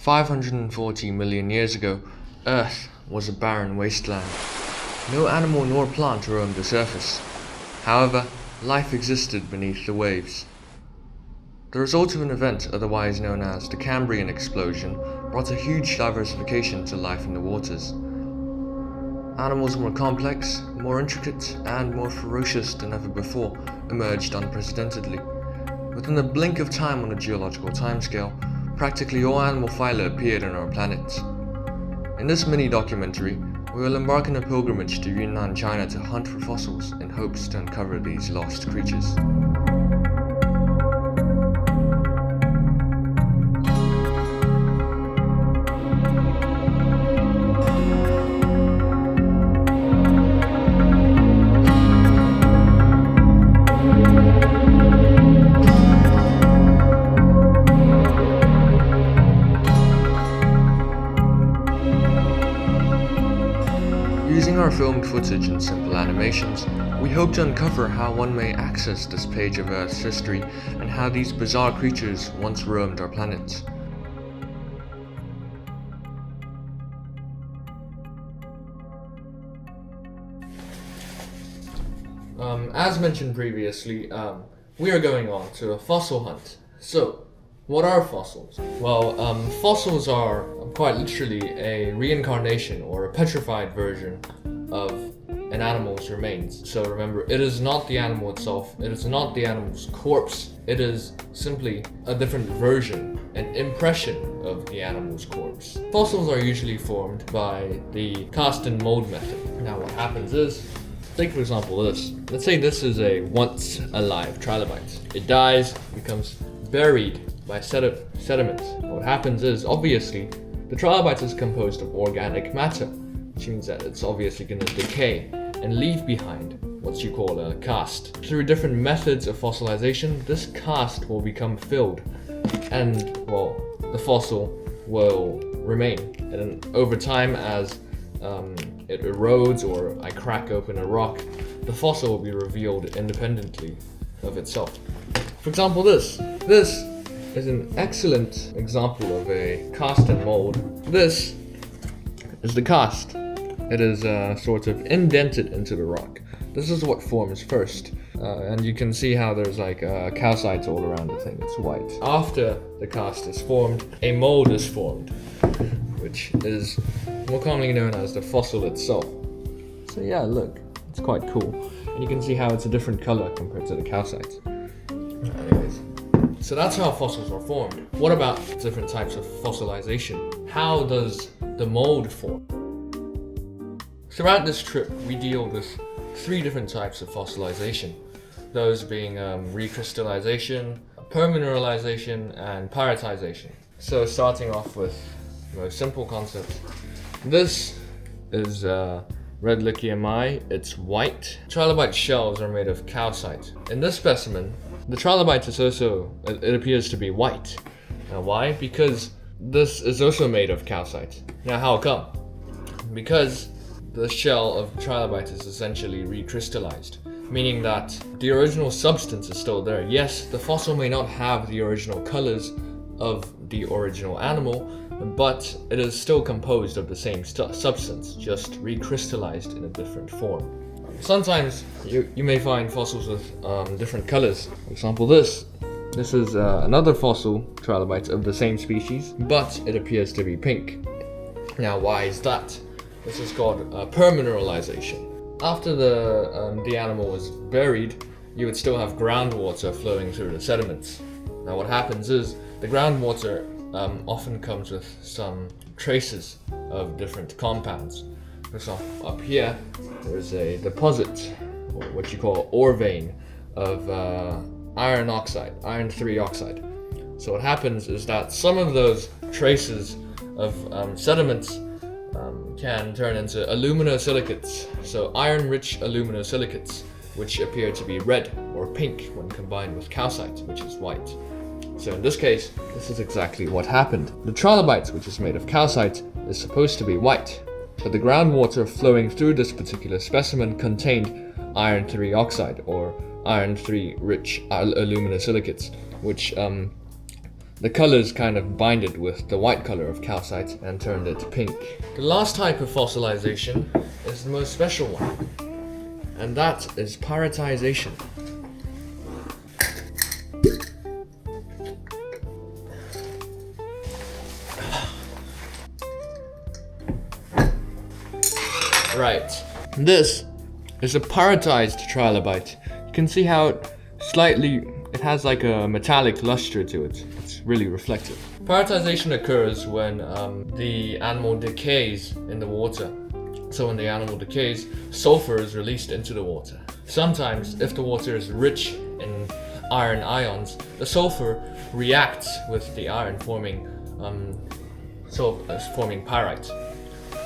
540 million years ago, Earth was a barren wasteland. No animal nor plant roamed the surface. However, life existed beneath the waves. The result of an event otherwise known as the Cambrian explosion brought a huge diversification to life in the waters. Animals more complex, more intricate, and more ferocious than ever before emerged unprecedentedly. Within the blink of time on a geological timescale, practically all animal phyla appeared on our planet. In this mini-documentary, we will embark on a pilgrimage to Yunnan, China to hunt for fossils in hopes to uncover these lost creatures. Using our filmed footage and simple animations, we hope to uncover how one may access this page of Earth's history and how these bizarre creatures once roamed our planet. As mentioned previously, we are going on to a fossil hunt. So, what are fossils? Well, fossils are quite literally a reincarnation or a petrified version of an animal's remains. So remember, it is not the animal itself, it is not the animal's corpse, it is simply a different version, an impression of the animal's corpse. Fossils are usually formed by the cast and mold method. Now what happens is, take for example this. Let's say this is a once alive trilobite. It dies, becomes buried by sediment. What happens is, obviously, the trilobite is composed of organic matter, which means that it's obviously going to decay and leave behind what you call a cast. Through different methods of fossilization, this cast will become filled, and well, the fossil will remain. And then over time, as it erodes or I crack open a rock, the fossil will be revealed independently of itself. For example, this is an excellent example of a cast and mold. This is the cast. It is sort of indented into the rock. This is what forms first. And you can see how there's like calcites all around the thing. It's white. After the cast is formed, a mold is formed, which is more commonly known as the fossil itself. So yeah, look, it's quite cool. And you can see how it's a different color compared to the calcites. Anyways. So that's how fossils are formed. What about different types of fossilization? How does the mold form? Throughout this trip, we deal with 3 different types of fossilization. Those being recrystallization, permineralization, and pyritization. So starting off with the most simple concept. This is red lithium-I. It's white. Trilobite shells are made of calcite. In this specimen, the trilobite is also, it appears to be white. Now why? Because this is also made of calcite. Now how come? Because the shell of trilobite is essentially recrystallized, meaning that the original substance is still there. Yes, the fossil may not have the original colors of the original animal, but it is still composed of the same substance, just recrystallized in a different form. Sometimes you may find fossils with different colors. For example, this is another fossil trilobite of the same species, but it appears to be pink. Now, why is that? This is called permineralization. After the animal was buried, you would still have groundwater flowing through the sediments. Now, what happens is the groundwater often comes with some traces of different compounds. For example, up here, there's a deposit, or what you call ore vein, of iron oxide, iron 3 oxide. So what happens is that some of those traces of sediments can turn into aluminosilicates, so iron-rich aluminosilicates, which appear to be red or pink when combined with calcite, which is white. So in this case, this is exactly what happened. The trilobite, which is made of calcite, is supposed to be white, but the groundwater flowing through this particular specimen contained iron 3 oxide, or iron 3 rich aluminosilicates, which the colors kind of binded with the white color of calcite and turned it pink. The last type of fossilization is the most special one, and that is pyritization. Right, this is a pyritized trilobite. You can see how it has like a metallic luster to it. It's really reflective. Pyritization occurs when the animal decays in the water. So when the animal decays, sulfur is released into the water. Sometimes, if the water is rich in iron ions, the sulfur reacts with the iron, forming pyrite.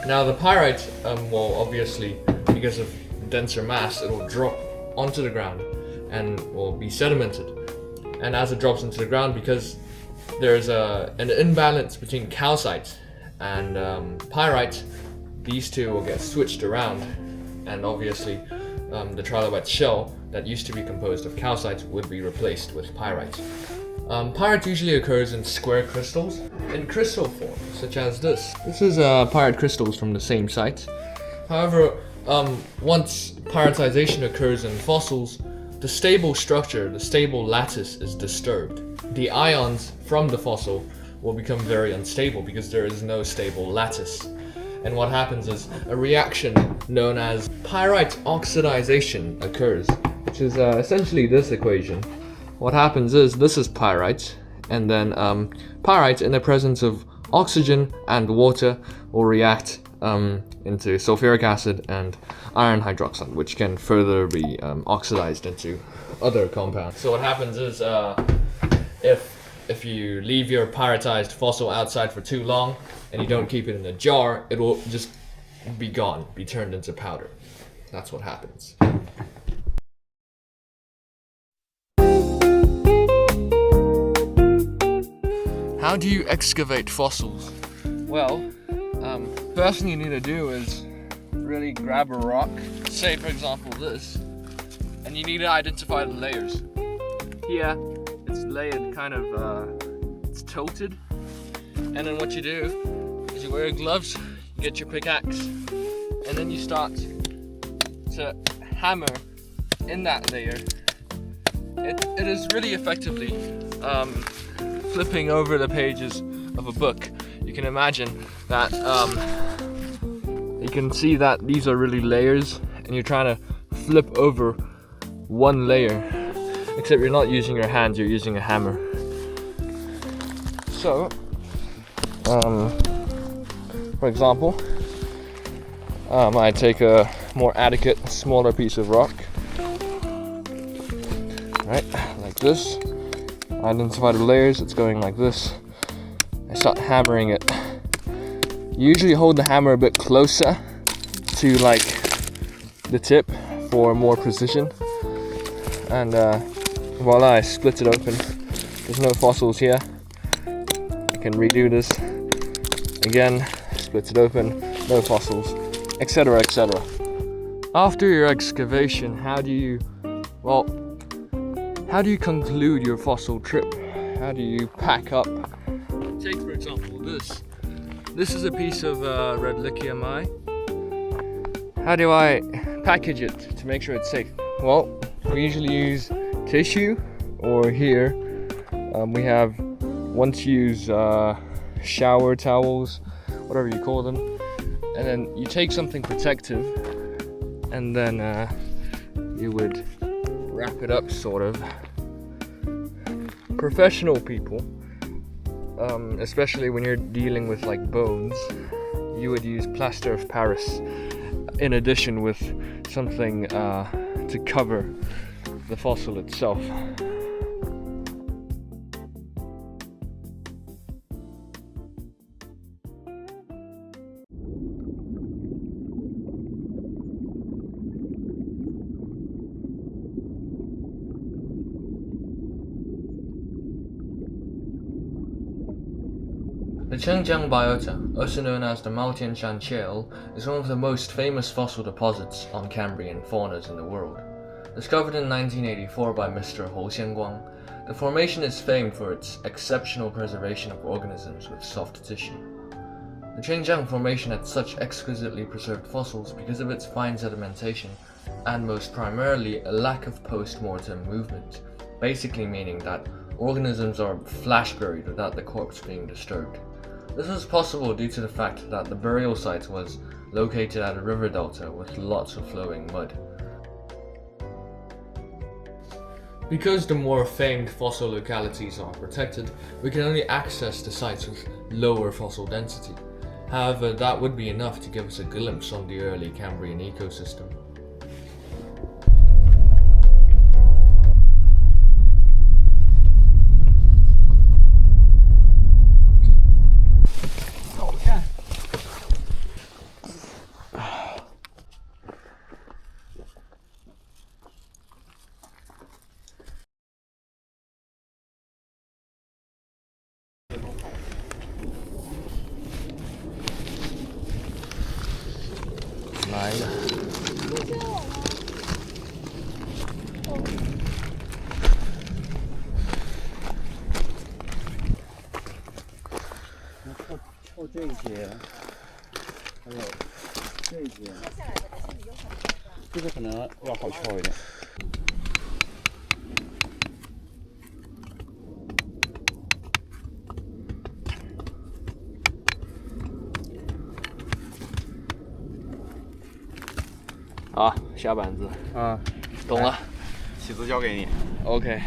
Now the pyrite, well, obviously, because of denser mass, it will drop onto the ground and will be sedimented. And as it drops into the ground, because there's an imbalance between calcite and pyrite, these two will get switched around, and obviously the trilobite shell that used to be composed of calcite would be replaced with pyrite. Pyrite usually occurs in square crystals in crystal form, such as this. This is pyrite crystals from the same site. However, once pyritization occurs in fossils, the stable structure, the stable lattice is disturbed. The ions from the fossil will become very unstable because there is no stable lattice. And what happens is a reaction known as pyrite oxidization occurs, which is essentially this equation. What happens is this is pyrite, and then pyrite in the presence of oxygen and water will react into sulfuric acid and iron hydroxide, which can further be oxidized into other compounds. So what happens is if you leave your pyritized fossil outside for too long and you don't keep it in a jar, it will just be gone, be turned into powder. That's what happens. How do you excavate fossils? Well, first thing you need to do is really grab a rock, say for example this, and you need to identify the layers. Here, it's layered kind of, it's tilted, and then what you do is you wear your gloves, you get your pickaxe, and then you start to hammer in that layer. It is really effectively flipping over the pages of a book. You can imagine that you can see that these are really layers, and you're trying to flip over one layer, except you're not using your hands, you're using a hammer. So for example, I take a more adequate, smaller piece of rock, right, like this. I identify the layers, it's going like this. I start hammering it. You usually hold the hammer a bit closer to like the tip for more precision. And voila, I split it open. There's no fossils here. I can redo this. Again, split it open, no fossils, etc, etc. After your excavation, how do you conclude your fossil trip? How do you pack up? Take for example this. This is a piece of red lithium-eye. How do I package it to make sure it's safe? Well, we usually use tissue, or here we have once-used shower towels, whatever you call them, and then you take something protective, and then you would wrap it up, sort of. Professional people, especially when you're dealing with like bones, you would use plaster of Paris in addition with something to cover the fossil itself. The Chengjiang biota, also known as the Maotianshan Shale, is one of the most famous fossil deposits on Cambrian faunas in the world. Discovered in 1984 by Mr. Hou Xianguang, The formation is famed for its exceptional preservation of organisms with soft tissue. The Changjiang Formation had such exquisitely preserved fossils because of its fine sedimentation and most primarily a lack of post-mortem movement, basically meaning that organisms are flash buried without the corpse being disturbed. This was possible due to the fact that the burial site was located at a river delta with lots of flowing mud. Because the more famed fossil localities are protected, we can only access the sites with lower fossil density. However, that would be enough to give us a glimpse on the early Cambrian ecosystem.来了。凑这些，还有这些，这个可能要好撬一点。好，下板子。懂了。起子交给你。OK。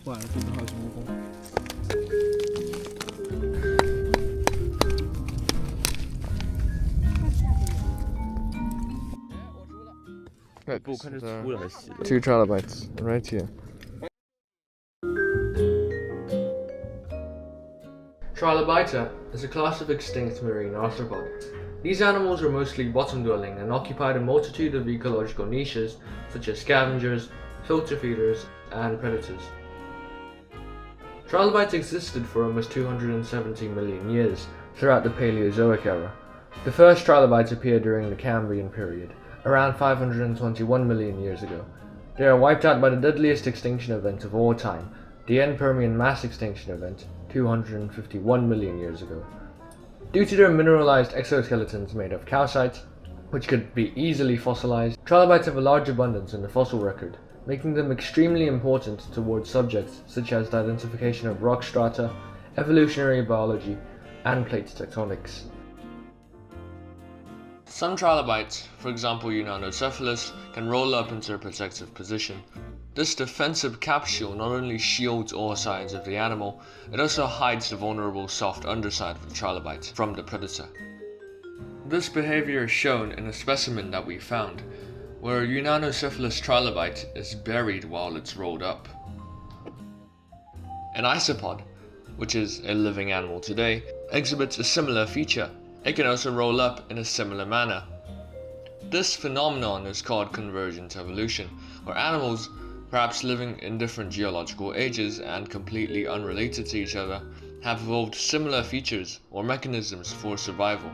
完了，这边还有什么工？不看是粗的还是细的 Two trilobites, right here. Trilobita is a class of extinct marine arthropod. These animals are mostly bottom-dwelling and occupied a multitude of ecological niches such as scavengers, filter feeders, and predators. Trilobites existed for almost 270 million years throughout the Paleozoic era. The first trilobites appeared during the Cambrian period, around 521 million years ago. They are wiped out by the deadliest extinction event of all time, the end Permian mass extinction event, 251 million years ago. Due to their mineralized exoskeletons made of calcite, which could be easily fossilized, trilobites have a large abundance in the fossil record, making them extremely important towards subjects such as the identification of rock strata, evolutionary biology, and plate tectonics. Some trilobites, for example Unanocephalus, can roll up into a protective position. This defensive capsule not only shields all sides of the animal, it also hides the vulnerable soft underside of the trilobite from the predator. This behavior is shown in a specimen that we found, where a Unanocephalus trilobite is buried while it's rolled up. An isopod, which is a living animal today, exhibits a similar feature. It can also roll up in a similar manner. This phenomenon is called convergent evolution, where animals, perhaps living in different geological ages and completely unrelated to each other, have evolved similar features or mechanisms for survival.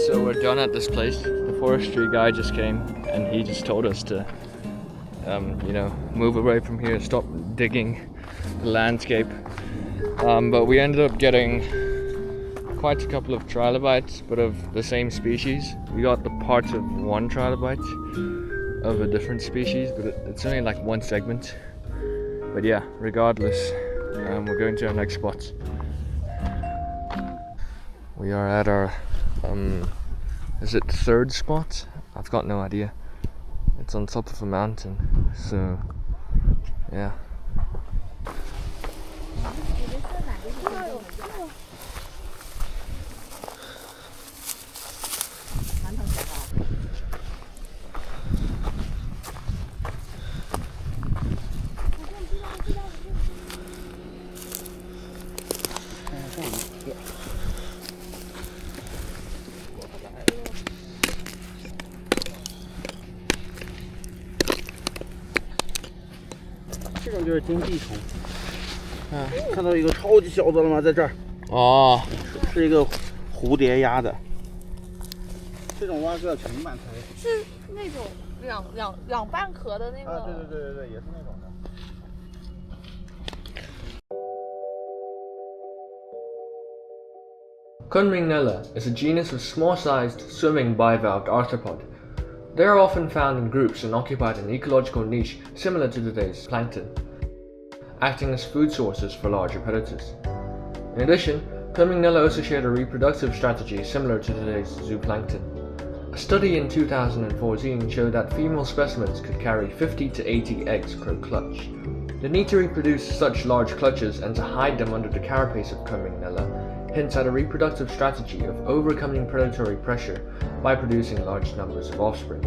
So we're done at this place. The forestry guy just came and he just told us to, move away from here, stop digging the landscape. But we ended up getting quite a couple of trilobites, but of the same species. We got the parts of one trilobite of a different species, but it's only like one segment. But yeah, regardless, we're going to our next spot. We are at our, is it third spot? I've got no idea. It's on top of a mountain, so yeah.这种就是金地虫。看到一个超级小的了吗？在这儿。哦，是一个蝴蝶鸭的。这种蛙是要全板才。是那种两半壳的那个。啊，对，也是那种的。Kunmingnella is a genus of small-sized, swimming bivalve arthropod. They are often found in groups and occupied an ecological niche similar to today's plankton, acting as food sources for larger predators. In addition, Kunmingnella also shared a reproductive strategy similar to today's zooplankton. A study in 2014 showed that female specimens could carry 50 to 80 eggs per clutch. The need to reproduce such large clutches and to hide them under the carapace of Kunmingnella hints at a reproductive strategy of overcoming predatory pressure by producing large numbers of offspring.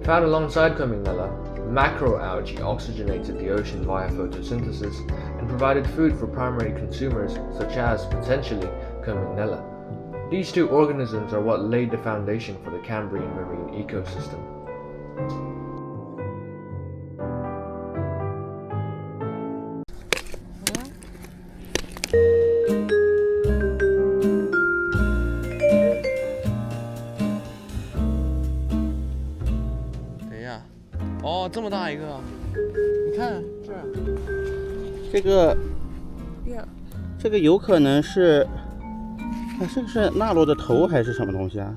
Found alongside Kunmingnella, macroalgae oxygenated the ocean via photosynthesis and provided food for primary consumers such as, potentially, Kunmingnella. These two organisms are what laid the foundation for the Cambrian marine ecosystem. Oh, 这么大一个，你看这儿，这个有可能是，这个是纳罗的头还是什么东西啊？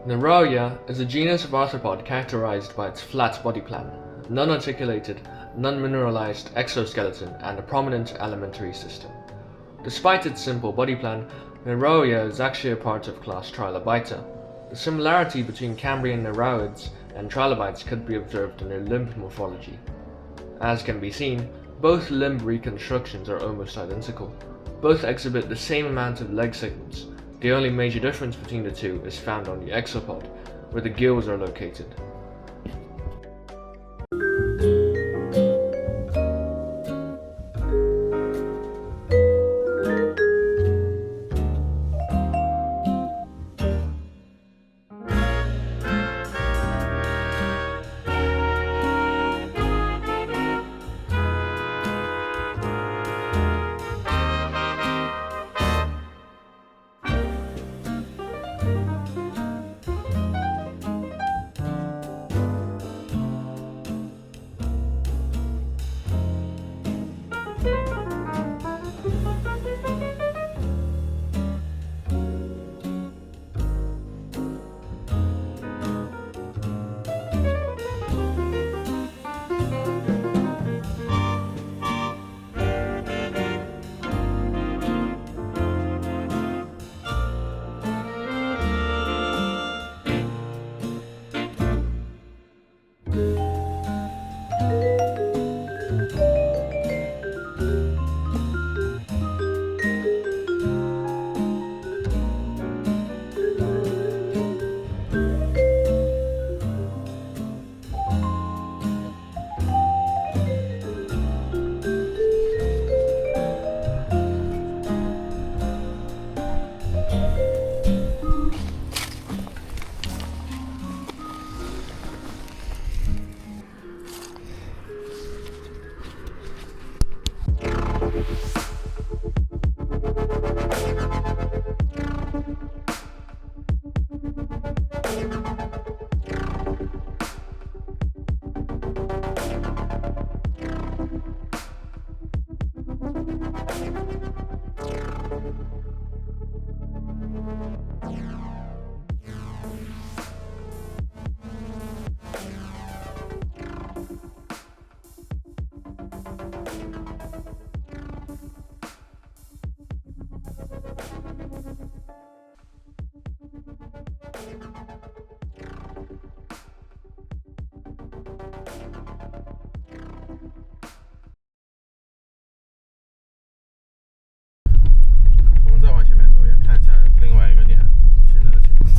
Neroia is a genus of arthropod characterized by its flat body plan, non-articulated, non-mineralized exoskeleton, and a prominent alimentary system. Despite its simple body plan, Neroia is actually a part of class Trilobita. The similarity between Cambrian Neroids and trilobites could be observed in their limb morphology. As can be seen, both limb reconstructions are almost identical. Both exhibit the same amount of leg segments. The only major difference between the two is found on the exopod, where the gills are located.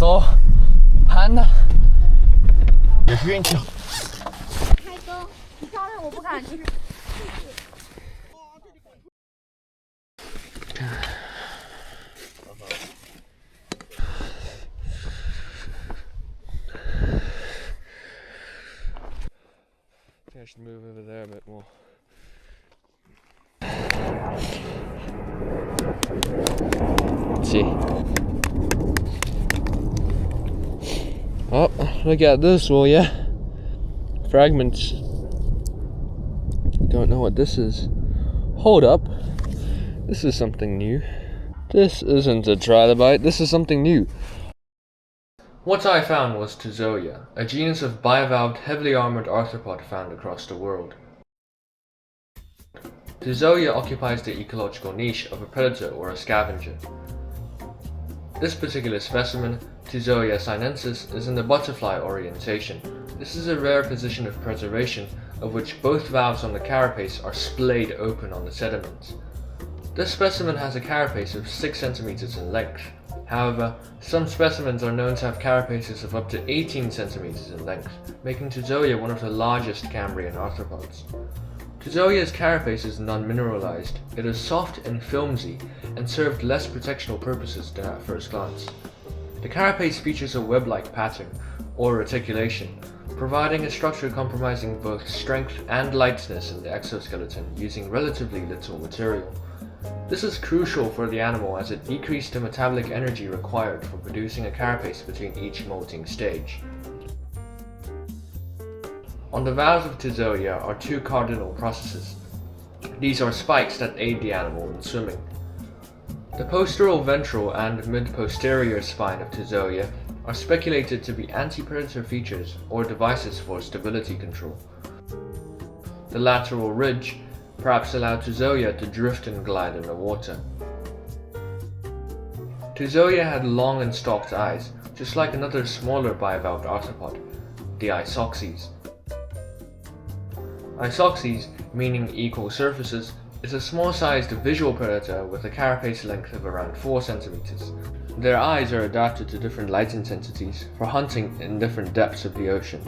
走，盘的，也是运气好。开灯，你当然我不敢，就是。I should move over there a bit more. Let's see. Oh, look at this, will ya? Fragments. Don't know what this is. Hold up. This is something new. This isn't a trilobite, this is something new. What I found was Tuzoia, a genus of bivalved, heavily armored arthropod found across the world. Tuzoia occupies the ecological niche of a predator or a scavenger. This particular specimen, Tuzoia sinensis, is in the butterfly orientation. This is a rare position of preservation, of which both valves on the carapace are splayed open on the sediment. This specimen has a carapace of 6 cm in length. However, some specimens are known to have carapaces of up to 18 cm in length, making Tuzoia one of the largest Cambrian arthropods. Tuzoia's carapace is non-mineralized. It is soft and filmy, and served less protectional purposes than at first glance. The carapace features a web-like pattern, or reticulation, providing a structure compromising both strength and lightness in the exoskeleton using relatively little material. This is crucial for the animal as it decreased the metabolic energy required for producing a carapace between each molting stage. On the valves of Tuzoia are 2 cardinal processes. These are spikes that aid the animal in swimming. The posteral ventral and mid-posterior spine of Tuzoia are speculated to be anti-predator features or devices for stability control. The lateral ridge perhaps allowed Tuzoia to drift and glide in the water. Tuzoia had long and stalked eyes, just like another smaller bivalved arthropod, the Isoxes. Isoxes, meaning equal surfaces, is a small-sized visual predator with a carapace length of around 4 cm. Their eyes are adapted to different light intensities for hunting in different depths of the ocean.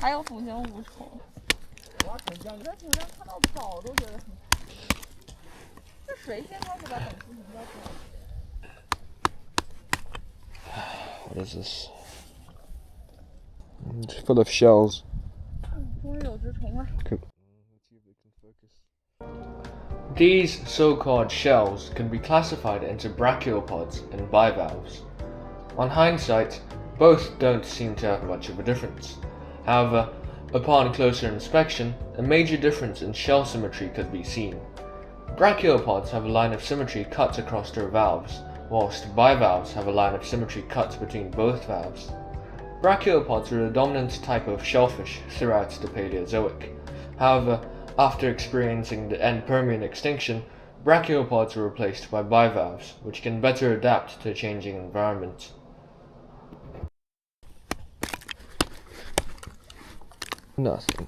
还有腐形蠕虫。你在艇上看到宝都觉得很。这谁先开始把等级评价出来？ What is this? It's full of shells. 终于有只虫了。 These so-called shells can be classified into brachiopods and bivalves. On hindsight, both don't seem to have much of a difference. However, upon closer inspection, a major difference in shell symmetry could be seen. Brachiopods have a line of symmetry cut across their valves, whilst bivalves have a line of symmetry cut between both valves. Brachiopods are the dominant type of shellfish throughout the Paleozoic. However, after experiencing the end Permian extinction, brachiopods were replaced by bivalves, which can better adapt to a changing environment. Nothing.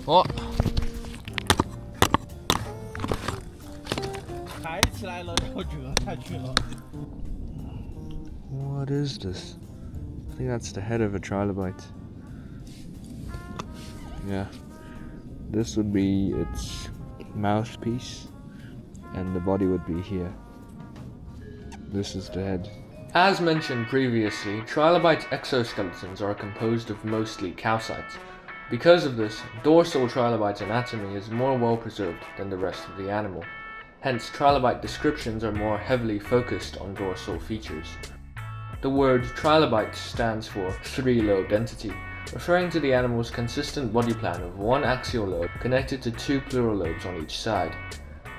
哦，抬起来了，要折下去了。What is this? I think that's the head of a trilobite. Yeah. This would be its mouthpiece, and the body would be here. This is the head. As mentioned previously, trilobite exoskeletons are composed of mostly calcites. Because of this, dorsal trilobite anatomy is more well preserved than the rest of the animal. Hence, trilobite descriptions are more heavily focused on dorsal features. The word trilobite stands for three-lobed entity, referring to the animal's consistent body plan of one axial lobe connected to two pleural lobes on each side.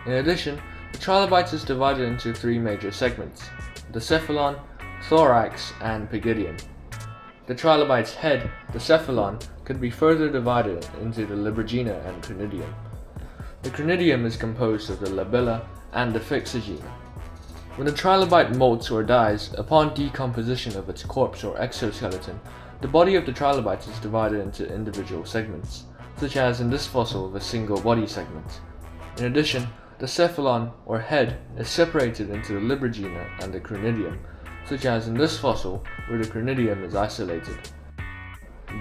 In addition, the trilobite is divided into three major segments: the cephalon, thorax, and pygidium. The trilobite's head, the cephalon, could be further divided into the librogena and crinidium. The crinidium is composed of the labella and the fixagena. When a trilobite molts or dies, upon decomposition of its corpse or exoskeleton, the body of the trilobite is divided into individual segments, such as in this fossil of a single body segment. In addition, the cephalon or head is separated into the librogena and the crinidium, such as in this fossil where the crinidium is isolated.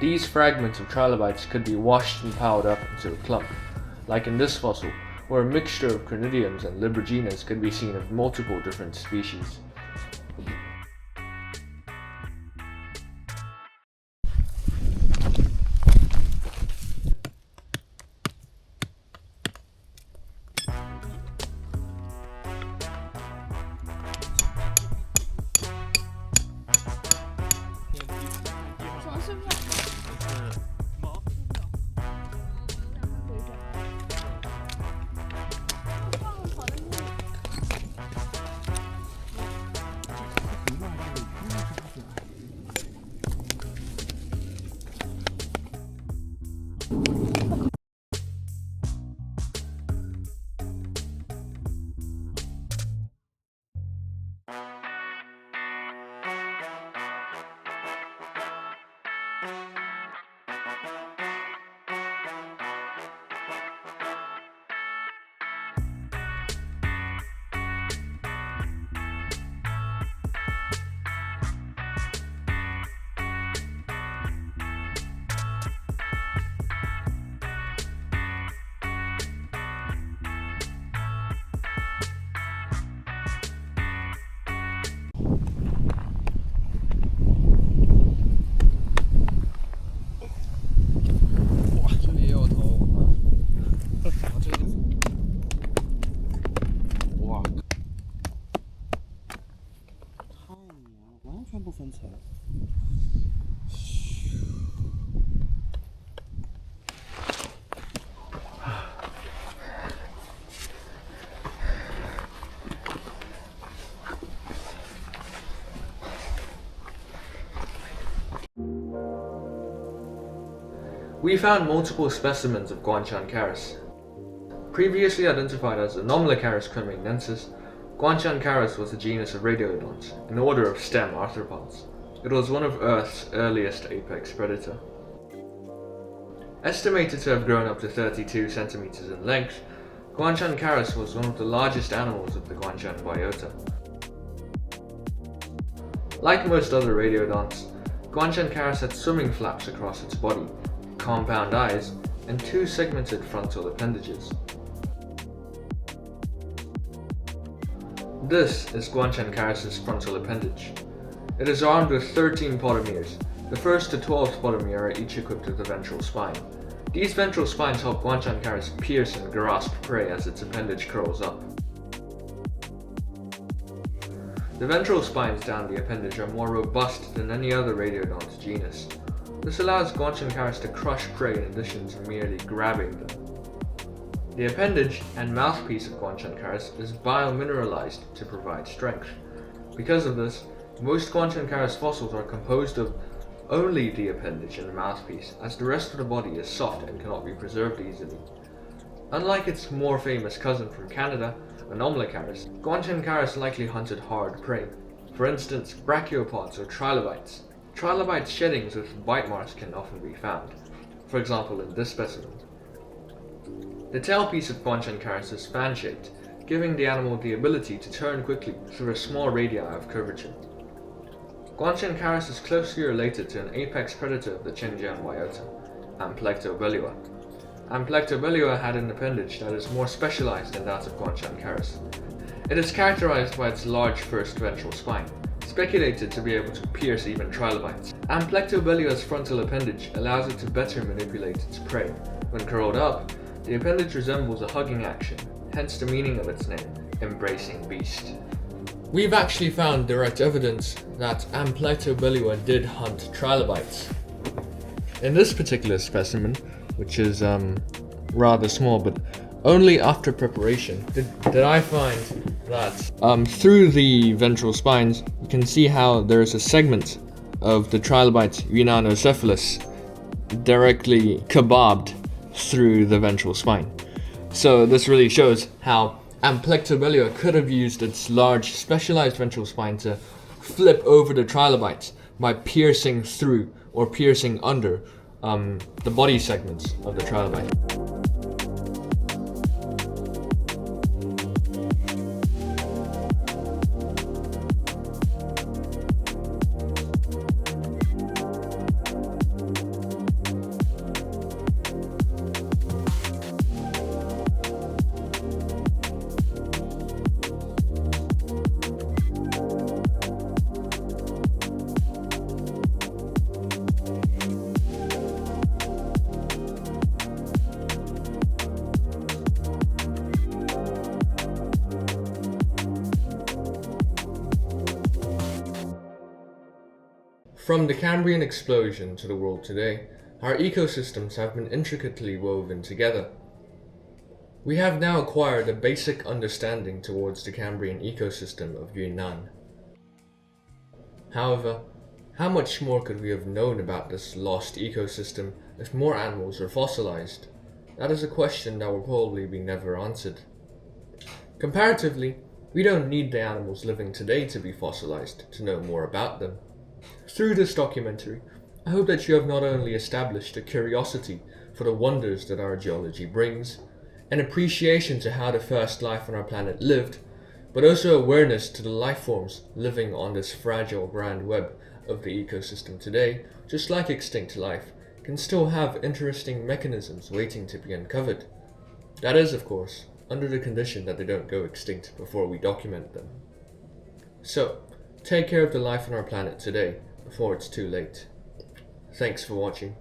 These fragments of trilobites could be washed and piled up into a clump, like in this fossil, where a mixture of crinidiums and librogenas could be seen of multiple different species. We found multiple specimens of Guanchancaris. Previously identified as Anomalocaris cremonensis, Guanchancaris was a genus of radiodonts, an order of stem arthropods. It was one of Earth's earliest apex predator. Estimated to have grown up to 32 centimeters in length, Guanchancaris was one of the largest animals of the Guanchan biota. Like most other radiodonts, Guanchancaris had swimming flaps across its body, compound eyes, and two segmented frontal appendages. This is Guanchancaris' frontal appendage. It is armed with 13 podomeres. The first to 12th podomere are each equipped with a ventral spine. These ventral spines help Guanchancaris pierce and grasp prey as its appendage curls up. The ventral spines down the appendage are more robust than any other radiodont genus. This allows Guanchancaris to crush prey in addition to merely grabbing them. The appendage and mouthpiece of Guanchancaris is biomineralized to provide strength. Because of this, most Guanchancaris fossils are composed of only the appendage and the mouthpiece, as the rest of the body is soft and cannot be preserved easily. Unlike its more famous cousin from Canada, Anomalocaris, Guanchancaris likely hunted hard prey. For instance, brachiopods or trilobites. Trilobite sheddings with bite marks can often be found, for example in this specimen. The tailpiece of Guanchankaris is fan-shaped, giving the animal the ability to turn quickly through a small radii of curvature. Guanchankaris is closely related to an apex predator of the Xinjiang biota, Amplectobelua. Amplectobelua had an appendage that is more specialized than that of Guanchankaris. It is characterized by its large first ventral spine, speculated to be able to pierce even trilobites. Amplectobelua's frontal appendage allows it to better manipulate its prey. When curled up, the appendage resembles a hugging action, hence the meaning of its name, embracing beast. We've actually found direct evidence that Amplectobelua did hunt trilobites. In this particular specimen, which is rather small, but only after preparation did I find that through the ventral spines, you can see how there is a segment of the trilobite Yunanocephalus directly kebabbed through the ventral spine. So this really shows how Amplectobelua could have used its large specialized ventral spine to flip over the trilobites by piercing through or piercing under the body segments of the trilobite. From the Cambrian explosion to the world today, our ecosystems have been intricately woven together. We have now acquired a basic understanding towards the Cambrian ecosystem of Yunnan. However, how much more could we have known about this lost ecosystem if more animals were fossilized? That is a question that will probably be never answered. Comparatively, we don't need the animals living today to be fossilized to know more about them. Through this documentary, I hope that you have not only established a curiosity for the wonders that our geology brings, an appreciation to how the first life on our planet lived, but also awareness to the life forms living on this fragile grand web of the ecosystem today, just like extinct life, can still have interesting mechanisms waiting to be uncovered. That is, of course, under the condition that they don't go extinct before we document them. So, take care of the life on our planet today, before it's too late. Thanks for watching.